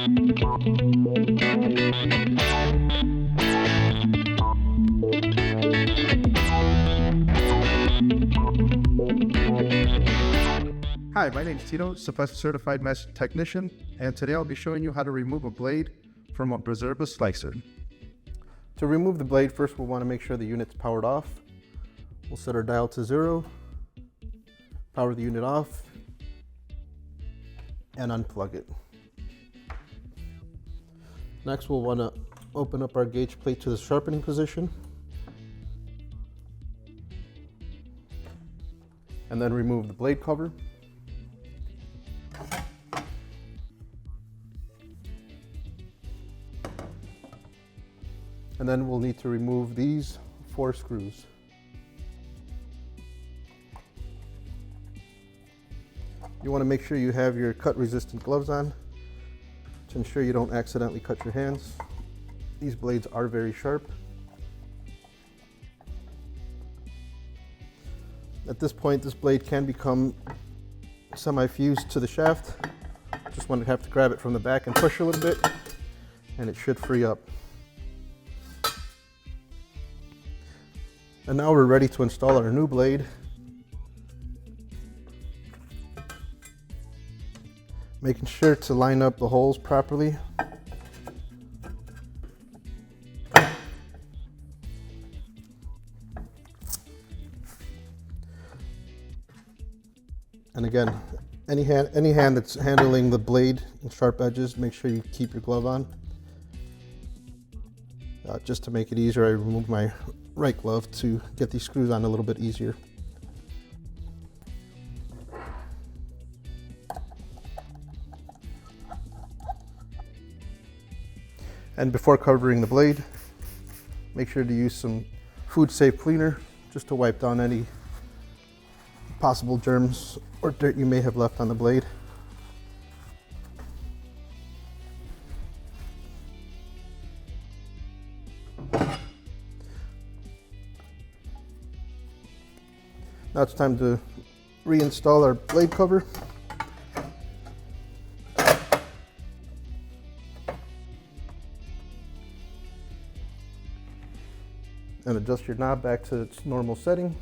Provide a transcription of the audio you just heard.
Hi, my name is Tito, Certified Mesh Technician, and today I'll be showing you how to remove a blade from a Bizerba slicer. To remove the blade, first we'll want to make sure the unit's powered off. We'll set our dial to 0, power the unit off, and unplug it. Next we'll want to open up our gauge plate to the sharpening position, and then remove the blade cover. And then we'll need to remove these 4 screws. You want to make sure you have your cut resistant gloves on to ensure you don't accidentally cut your hands. These blades are very sharp. At this point, this blade can become semi-fused to the shaft. Just want to have to grab it from the back and push a little bit, and it should free up. And now we're ready to install our new blade. Making sure to line up the holes properly. And again, any hand that's handling the blade and sharp edges, make sure you keep your glove on. Just to make it easier, I removed my right glove to get these screws on a little bit easier. And before covering the blade, make sure to use some food safe cleaner just to wipe down any possible germs or dirt you may have left on the blade. Now it's time to reinstall our blade cover. And adjust your knob back to its normal setting.